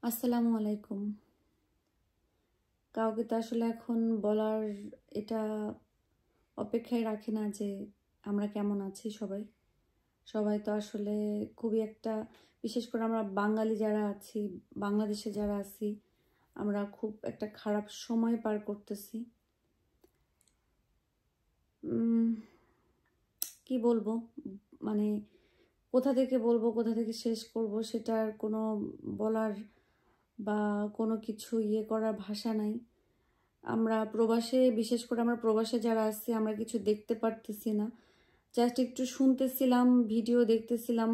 আসসালামু আলাইকুম। কাউকে তো আসলে এখন বলার এটা অপেক্ষায় রাখি না যে আমরা কেমন আছি সবাই। সবাই তো আসলে খুবই একটা, বিশেষ করে আমরা বাঙালি যারা আছি, বাংলাদেশে যারা আছি, আমরা খুব একটা খারাপ সময় পার করতেছি। কি বলবো, মানে কোথা থেকে বলবো, কোথা থেকে শেষ করব সেটার কোনো বলার বা কোনো কিছু করার ভাষা নাই। আমরা প্রবাসে, বিশেষ করে আমরা প্রবাসে যারা আছি, আমরা কিছু দেখতে পারতেছি না। জাস্ট একটু শুনতেছিলাম, ভিডিও দেখতেছিলাম।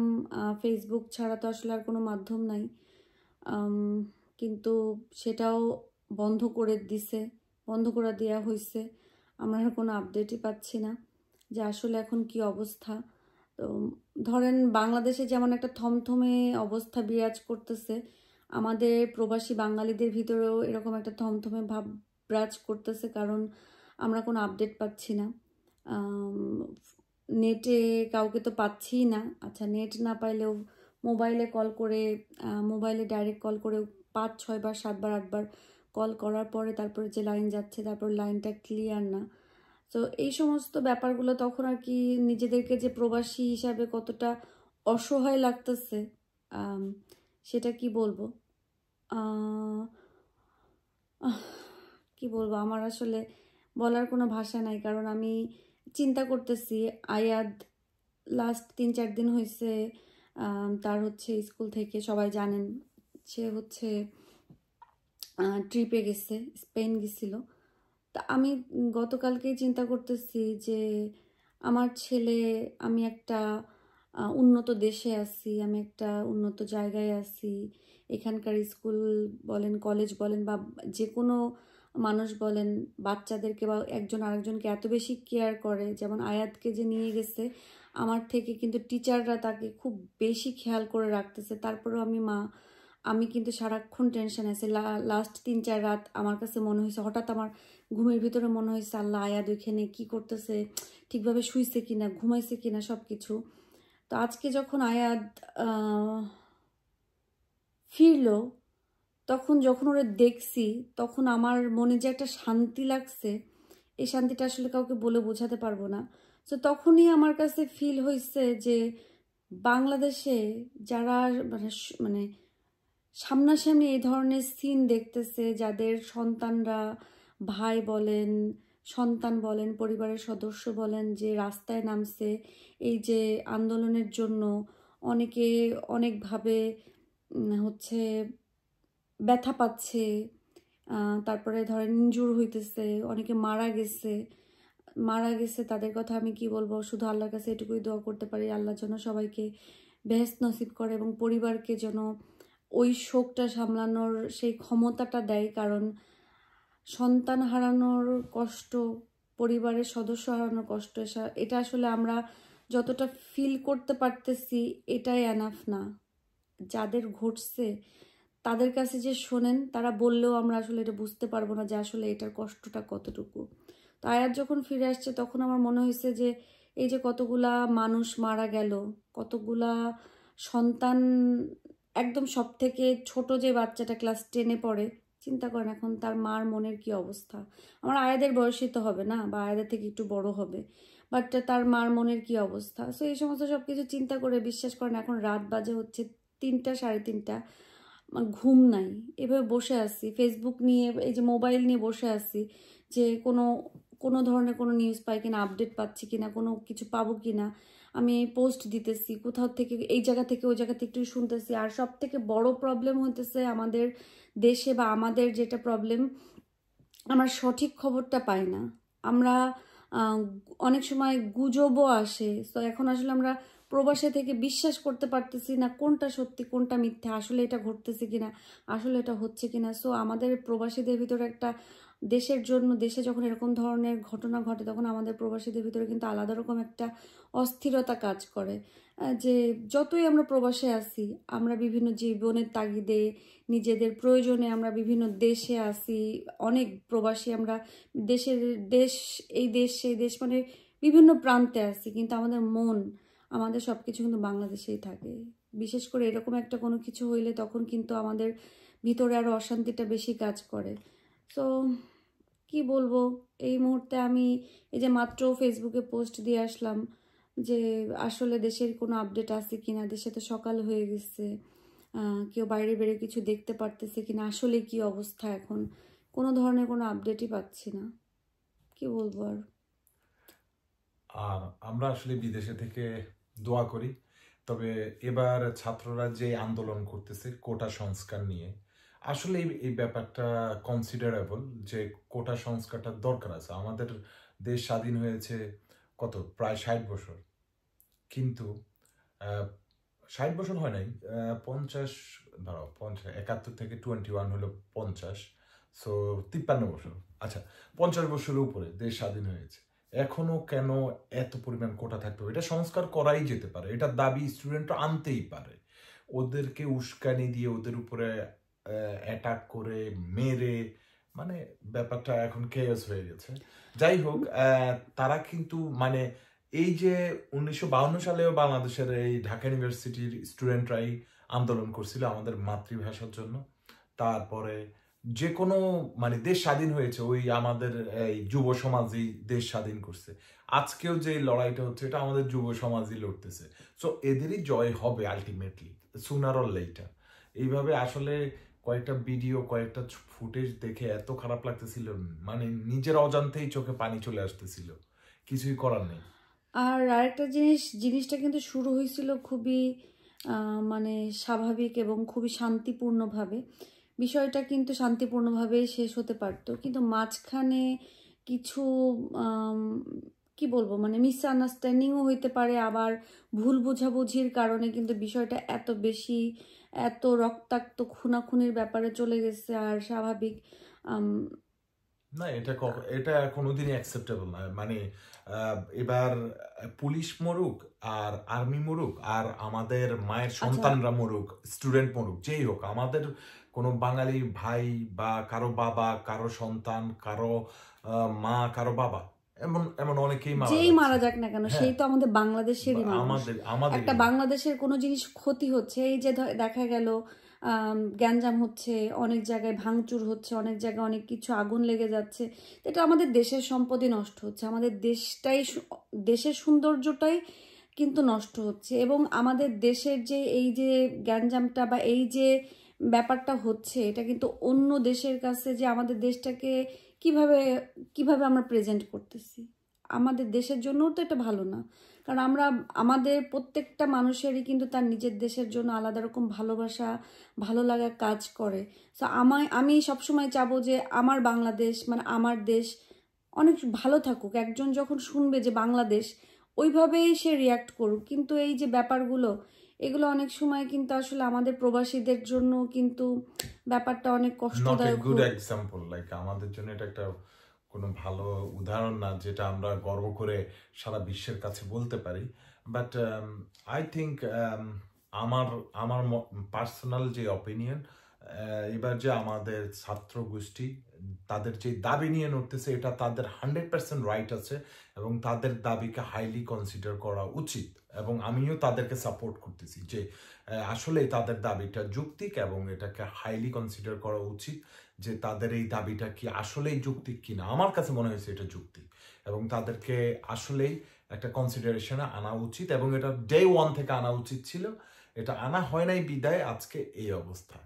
ফেসবুক ছাড়া তো আসলে আর কোনো মাধ্যম নাই, কিন্তু সেটাও বন্ধ করে দিছে, বন্ধ করে দেওয়া হয়েছে। আমরা আর কোনো আপডেটই পাচ্ছি না যে আসলে এখন কি অবস্থা। তো ধরেন বাংলাদেশে যেমন একটা থমথমে অবস্থা বিরাজ করতেছে, আমাদের প্রবাসী বাঙালিদের ভিতরেও এরকম একটা থমথমে ভাব বিরাজ করতেছে, কারণ আমরা কোনো আপডেট পাচ্ছি না। নেটে কাউকে তো পাচ্ছিই না। আচ্ছা, নেট না পাইলেও মোবাইলে কল করে, মোবাইলে ডাইরেক্ট কল করে 5-6 বার 7 বার 8 বার কল করার পরে তারপরে যে লাইন যাচ্ছে, তারপর লাইনটা ক্লিয়ার না। তো এই সমস্ত ব্যাপারগুলো তখন আর কি নিজেদেরকে যে প্রবাসী হিসাবে কতটা অসহায় লাগতেছে, সেটা কি বলবো। কি বলবো, আমার আসলে বলার কোনো ভাষা নাই। কারণ আমি চিন্তা করতেছি, আয়াদ লাস্ট 3-4 দিন হয়েছে তার হচ্ছে স্কুল থেকে, সবাই জানেন, সে হচ্ছে ট্রিপে গেছে, স্পেন গেছিল। তা আমি গতকালকেই চিন্তা করতেছি যে আমার ছেলে, আমি একটা উন্নত দেশে আছি, আমি একটা উন্নত জায়গায় আছি, এখানকার স্কুল বলেন, কলেজ বলেন, বা যে কোনো মানুষ বলেন, বাচ্চাদেরকে বা একজন আরেকজনকে এত বেশি কেয়ার করে। যেমন আয়াতকে যে নিয়ে গেছে, আমার থেকে কিন্তু টিচাররা তাকে খুব বেশি খেয়াল করে রাখতেছে। তারপরেও আমি কিন্তু সারাক্ষণ টেনশন আছে। লাস্ট 3-4 রাত আমার কাছে মনে হয়েছে, হঠাৎ আমার ঘুমের ভিতরে মনে হয়েছে, আল্লাহ, আয়াত ওইখানে কি করতেছে, ঠিকভাবে শুইছে কিনা, ঘুমাইছে কিনা, সব কিছু। তো আজকে যখন আয়াত ফিরলো, যখন ওরা দেখছি, তখন আমার মনে যে একটা শান্তি লাগছে, এই শান্তিটা আসলে কাউকে বলে বোঝাতে পারবো না। তো তখনই আমার কাছে ফিল হয়েছে যে বাংলাদেশে যারা মানে মানে সামনাসামনি এই ধরনের সিন দেখতেছে, যাদের সন্তানরা, ভাই বলেন, সন্তান বলেন, পরিবারের সদস্য বলেন, যে রাস্তায় নামছে এই যে আন্দোলনের জন্য, অনেকে অনেকভাবে হচ্ছে ব্যথা পাচ্ছে, তারপরে ধরেন ইনজুর হইতেছে, অনেকে মারা গেছে। তাদের কথা আমি কি বলবো, শুধু আল্লাহর কাছে এটুকুই দোয়া করতে পারি, আল্লাহ যেন সবাইকে বেহেশত নসিব করে এবং পরিবারকে যেন ওই শোকটা সামলানোর সেই ক্ষমতাটা দেয়। কারণ সন্তান হারানোর কষ্ট, পরিবারের সদস্য হারানোর কষ্ট, এটা আসলে আমরা যতটা ফিল করতে পারতেছি, এটাই এনাফ না। যাদের ঘটছে তাদের কাছে যে শোনেন, তারা বললেও আমরা আসলে এটা বুঝতে পারবো না যে আসলে এটার কষ্টটা কতটুকু। তো আয়াত যখন ফিরে আসছে, তখন আমার মনে হয়েছে যে এই যে কতগুলা মানুষ মারা গেল, কতগুলা সন্তান, একদম সব থেকে ছোট যে বাচ্চাটা ক্লাস 10-এ পড়ে, চিন্তা করেন এখন তার মার মনের কি অবস্থা। আমার আয়াদের বয়সই তো হবে না, বা আয়াদের থেকে একটু বড় হবে, বাট তার মার মনের কি অবস্থা। সো এই সমস্ত সব কিছু চিন্তা করে, বিশ্বাস করেন এখন রাত বাজে হচ্ছে 3টা 3:30, ঘুম নাই, এভাবে বসে আছি ফেসবুক নিয়ে, এই যে মোবাইল নিয়ে বসে আছি, যে কোনো ধরনের কোনো নিউজ পাই কিনা, আপডেট পাচ্ছি কিনা, কোনো কিছু পাবো কিনা। আমি পোস্ট দিতেছি কোথাও থেকে, এই জায়গা থেকে ওই জায়গা থেকে একটু শুনতেছি। আর সব থেকে বড় প্রবলেম হইতেছে আমাদের দেশে, বা আমাদের যেটা প্রবলেম, আমরা সঠিক খবরটা পাই না। আমরা অনেক সময় গুজবও আসে। তো এখন আসলে আমরা প্রবাসে থেকে বিশ্বাস করতে পারতেছি না কোনটা সত্যি কোনটা মিথ্যা, আসলে এটা ঘটতেছে কিনা, আসলে এটা হচ্ছে কিনা। সো আমাদের প্রবাসীদের ভিতরে একটা, দেশের জন্য, দেশে যখন এরকম ধরনের ঘটনা ঘটে, তখন আমাদের প্রবাসীদের ভিতরে কিন্তু আলাদা রকম একটা অস্থিরতা কাজ করে। যে যতই আমরা প্রবাসে আসি, আমরা বিভিন্ন জীবনের তাগিদে, নিজেদের প্রয়োজনে আমরা বিভিন্ন দেশে আসি, অনেক প্রবাসী আমরা এই দেশ সেই দেশ, মানে বিভিন্ন প্রান্তে আসি, কিন্তু আমাদের মন, আমাদের সব কিছু কিন্তু বাংলাদেশেই থাকে। বিশেষ করে এরকম একটা কোনো কিছু হইলে তখন কিন্তু আমাদের ভিতরে আরও অশান্তিটা বেশি কাজ করে। সো কি বলবো, এই মুহূর্তে আমি এই যে মাত্র ফেসবুকে পোস্ট দিয়ে আসলাম যে আসলে দেশের কোনো আপডেট আছে কিনা, দেশে তো সকাল হয়ে গেছে, কেউ বাইরে বেরে কিছু দেখতে পারতেছে কিনা, আসলে কি অবস্থা এখন, কোনো ধরনের কোনো আপডেটই পাচ্ছি না। কি বলবো আর আমরা আসলে বিদেশে থেকে দোয়া করি। তবে এবার ছাত্ররা যে আন্দোলন করতেছে কোটা সংস্কার নিয়ে, আসলে এই ব্যাপারটা কনসিডারেবল যে কোটা সংস্কারটা দরকার আছে। আমাদের দেশ স্বাধীন হয়েছে কত, প্রায় 60 বছর, কিন্তু 60 বছর হয় নাই, 50, ধরো 50, 71 থেকে 21 হলো 50, সো 53 বছর। আচ্ছা, 50 বছরের উপরে দেশ স্বাধীন হয়েছে, এখনো কেন এত পরিমাণ কোটা থাকতে হবে? এটা সংস্কার করাই যেতে পারে, এটা দাবি স্টুডেন্টরা আনতেই পারে। ওদেরকে উস্কানি দিয়ে ওদের উপরে অ্যাটাক করে মেরে, মানে ব্যাপারটা এখন কেয়াস হয়ে গেছে। যাই হোক, তারা কিন্তু মানে এই যে 1952 সালেও বাংলাদেশের এই ঢাকা ইউনিভার্সিটির স্টুডেন্টরাই আন্দোলন করছিল আমাদের মাতৃভাষার জন্য। তারপরে যে কোনো মানে দেশ স্বাধীন হয়েছে ওই আমাদের এই যুব সমাজই দেশ স্বাধীন করছে। আজকেও যে লড়াইটা হচ্ছে এটা আমাদের যুব সমাজই লড়তেছে। সো এদেরই জয় হবে আলটিমেটলি, সুনার অর লেটার। এইভাবে আসলে কয়েকটা ভিডিও, কয়েকটা ফুটেজ দেখে এত খারাপ লাগতেছিল, মানে নিজের অজান্তেই চোখে পানি চলে আসতেছিল, কিছুই করার নেই। আর আরেকটা জিনিসটা কিন্তু শুরু হয়েছিল খুবই মানে স্বাভাবিক এবং খুবই শান্তিপূর্ণভাবে। বিষয়টা কিন্তু শান্তিপূর্ণভাবে শেষ হতে পারতো, কিন্তু মাঝখানে কিছু কি বলবো, মানে মিসআন্ডারস্ট্যান্ডিংও হইতে পারে, আবার ভুল বোঝাবুঝির কারণে কিন্তু বিষয়টা এত বেশি, এত রক্তাক্ত খুনাখুনির ব্যাপারে চলে গেছে। আর স্বাভাবিক না, এটা কোনোদিনই অ্যাকসেপ্টেবল না। মানে এবার পুলিশ মরুক আর আর্মি মরুক আর আমাদের মায়ের সন্তানরা মরুক, স্টুডেন্ট মরুক, যেই হোক, আমাদের কোনো বাঙালি ভাই বা কারো বাবা, কারো সন্তান, কারো মা, কারো বাবা, এমন এমন অনেকেই যেই মারা যাক না কেন, সেই তো আমাদের বাংলাদেশেরই মানুষ। একটা বাংলাদেশের কোনো জিনিস ক্ষতি হচ্ছে, এই যে দেখা গেল গ্যাঞ্জাম হচ্ছে, অনেক জায়গায় ভাঙচুর হচ্ছে, অনেক জায়গায় অনেক কিছু আগুন লেগে যাচ্ছে, এটা আমাদের দেশের সম্পদই নষ্ট হচ্ছে, আমাদের দেশের সৌন্দর্যটাই কিন্তু নষ্ট হচ্ছে। এবং আমাদের দেশের যে এই যে গ্যাঞ্জামটা বা এই যে ব্যাপারটা হচ্ছে, এটা কিন্তু অন্য দেশের কাছে যে আমাদের দেশটাকে কিভাবে কিভাবে আমরা প্রেজেন্ট করতেছি, আমাদের দেশের জন্যও তো এটা ভালো না। কারণ আমাদের প্রত্যেকটা মানুষেরই কিন্তু তার নিজের দেশের জন্য আলাদা রকম ভালোবাসা, ভালো লাগা কাজ করে। তো আমি সবসময় চাবো যে আমার বাংলাদেশ, মানে আমার দেশ অনেক ভালো থাকুক। একজন যখন শুনবে যে বাংলাদেশ, ওইভাবেই সে রিয়াক্ট করুক। কিন্তু এই যে ব্যাপারগুলো, এগুলো অনেক সময় কিন্তু আসলে আমাদের প্রবাসীদের জন্য কিন্তু ব্যাপারটা অনেক কষ্টদায়ক। গুড এক্সাম্পল, লাইক আমাদের জন্য এটা একটা কোনো ভালো উদাহরণ না যেটা আমরা গর্ব করে সারা বিশ্বের কাছে বলতে পারি। বাট আই থিঙ্ক আমার আমার পার্সোনাল যে অপিনিয়ন, এবার যে আমাদের ছাত্র গোষ্ঠী তাদের যে দাবি নিয়ে নড়তেছে, এটা তাদের 100% রাইট আছে এবং তাদের দাবিকে হাইলি কনসিডার করা উচিত। এবং আমিও তাদেরকে সাপোর্ট করতেছি যে আসলে তাদের দাবিটা যৌক্তিক এবং এটাকে হাইলি কনসিডার করা উচিত যে তাদের এই দাবিটা কি আসলেই যৌক্তিক কিনা। আমার কাছে মনে হয়েছে এটা যৌক্তিক এবং তাদেরকে আসলেই একটা কনসিডারেশনে আনা উচিত এবং এটা ডে 1 থেকে আনা উচিত ছিল। এটা আনা হয় নাই বিদায় আজকে এই অবস্থা।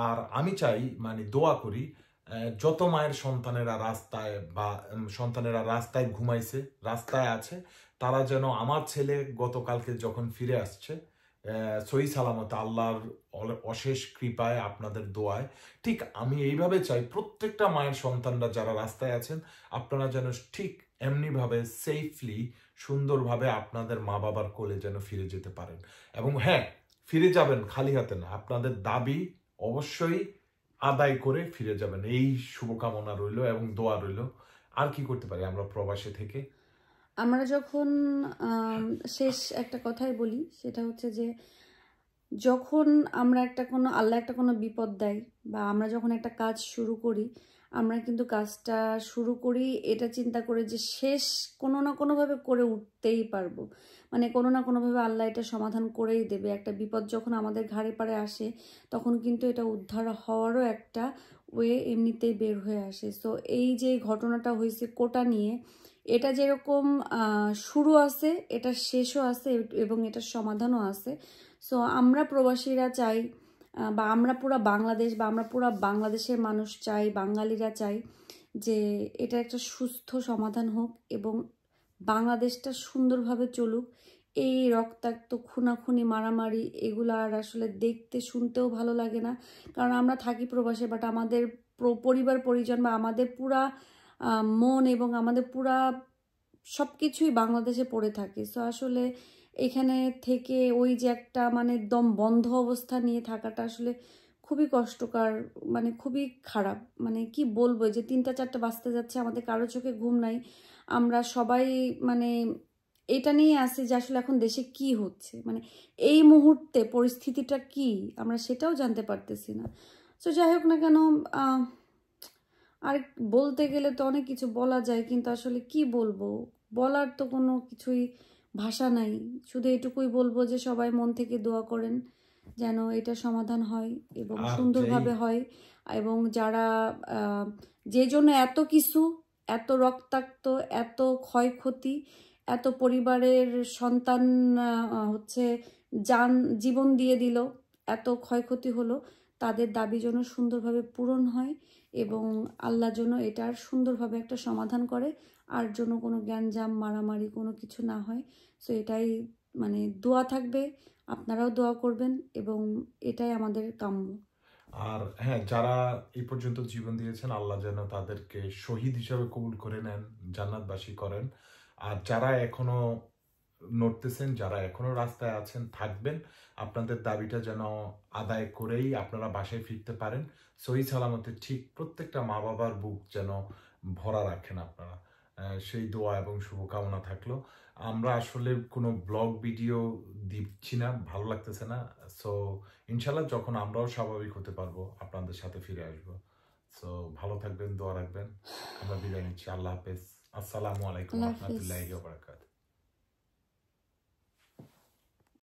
আর আমি চাই, মানে দোয়া করি, যত মায়ের সন্তানেরা রাস্তায় ঘুমাইছে, রাস্তায় আছে, তারা যেন আমার ছেলে গতকালকে যখন ফিরে আসছে সহি সালামত, আল্লাহর অশেষ কৃপায়, আপনাদের দোয়ায়, ঠিক আমি এইভাবে চাই প্রত্যেকটা মায়ের সন্তানরা যারা রাস্তায় আছেন, আপনারা যেন ঠিক এমনিভাবে সেফলি, সুন্দরভাবে আপনাদের মা বাবার কোলে যেন ফিরে যেতে পারেন। এবং হ্যাঁ, ফিরে যাবেন খালি হাতে না, আপনাদের দাবি অবশ্যই আদায় করে ফিরে যাবেন, এই শুভকামনা রইল এবং দোয়া রইল। আর কি করতে পারি আমরা প্রবাসে থেকে? আমরা যখন শেষ একটা কথাই বলি, সেটা হচ্ছে যে যখন আমরা আল্লাহ একটা কোনো বিপদ দেয় বা আমরা যখন একটা কাজ শুরু করি, আমরা কিন্তু কাজটা শুরু করি এটা চিন্তা করে যে শেষ কোনো না কোনোভাবে করে উঠতেই পারবো, মানে কোনো না কোনোভাবে আল্লাহ এটা সমাধান করেই দেবে। একটা বিপদ যখন আমাদের ঘাড়ে পাড়ে আসে তখন কিন্তু এটা উদ্ধার হওয়ারও একটা ওয়ে এমনিতেই বের হয়ে আসে। সো এই যে ঘটনাটা হয়েছে কোটা নিয়ে, এটা যেরকম শুরু আছে, এটা শেষও আছে এবং এটার সমাধানও আছে। সো আমরা প্রবাসীরা চাই বা আমরা পুরা বাংলাদেশ বা আমরা পুরা বাংলাদেশের মানুষ চাই, বাঙালিরা চাই যে এটা একটা সুস্থ সমাধান হোক এবং বাংলাদেশটা সুন্দরভাবে চলুক। এই রক্তাক্ত খুনাখুনি মারামারি এগুলো আর আসলে দেখতে শুনতেও ভালো লাগে না, কারণ আমরা থাকি প্রবাসে, বাট আমাদের পরিবার পরিজন বা আমাদের পুরা মন এবং আমাদের পুরা সব কিছুই বাংলাদেশে পড়ে থাকে। সো আসলে এখানে থেকে ওই যে একটা মানে দম বন্ধ অবস্থা নিয়ে থাকাটা আসলে খুবই কষ্টকর, মানে খুবই খারাপ। মানে কি বলবো, যে 3টা 4টা বাজতে যাচ্ছে, আমাদের কারো চোখে ঘুম নাই, আমরা সবাই মানে এটা নিয়ে আসি যে আসলে এখন দেশে কি হচ্ছে, মানে এই মুহূর্তে পরিস্থিতিটা কি আমরা সেটাও জানতে পারতেছি না। সো যাই হোক না কেন, আর বলতে গেলে তো অনেক কিছু বলা যায়, কিন্তু আসলে কি বলবো, বলার তো কোনো কিছুই ভাষা নাই। শুধু এটুকুই বলবো যে সবাই মন থেকে দোয়া করেন যেন এটা সমাধান হয় এবং সুন্দরভাবে হয়, এবং যারা যে জন্য এত কিছু, এত রক্তাক্ত, এত ক্ষয়ক্ষতি, এত পরিবারের সন্তান হচ্ছে জীবন দিয়ে দিল, এত ক্ষয়ক্ষতি হলো, তাদের দাবি যেন সুন্দরভাবে পূরণ হয় এবং আল্লাহ যেন এটার সুন্দরভাবে একটা সমাধান করে, আর জন্য কোনো গ্যাঞ্জাম মারামারি কোনো কিছু না হয়। সো এটাই মানে দোয়া থাকবে, আপনারাও দোয়া করবেন এবং এটাই আমাদের কাম্য। আর হ্যাঁ, যারা এই পর্যন্ত জীবন দিয়েছেন আল্লাহ যেন তাদেরকে শহীদ হিসাবে কবুল করে নেন, জান্নাতবাসী করেন। আর যারা এখনো নড়তেছেন, যারা এখনো রাস্তায় আছেন, থাকবেন, আপনাদের দাবিটা যেন আদায় করেই আপনারা বাসায় ফিরতে পারেন সহি সালামতে। ঠিক প্রত্যেকটা মা বাবার বুক যেন ভরা রাখেন আপনারা, সেই দোয়া এবং শুভকামনা থাকলো। আমরা আসলে কোনো ব্লগ ভিডিও দিচ্ছি না, ভালো লাগতেছে না। সো ইনশাল্লাহ যখন আমরাও স্বাভাবিক হতে পারবো আপনাদের সাথে ফিরে আসবো। সো ভালো থাকবেন, দোয়া রাখবেন। আমরা বিদায় নিচ্ছি। আল্লাহ হাফেজ। আসসালামু আলাইকুম রহমতুল্লাহি ওয়া বারাকাতুহু।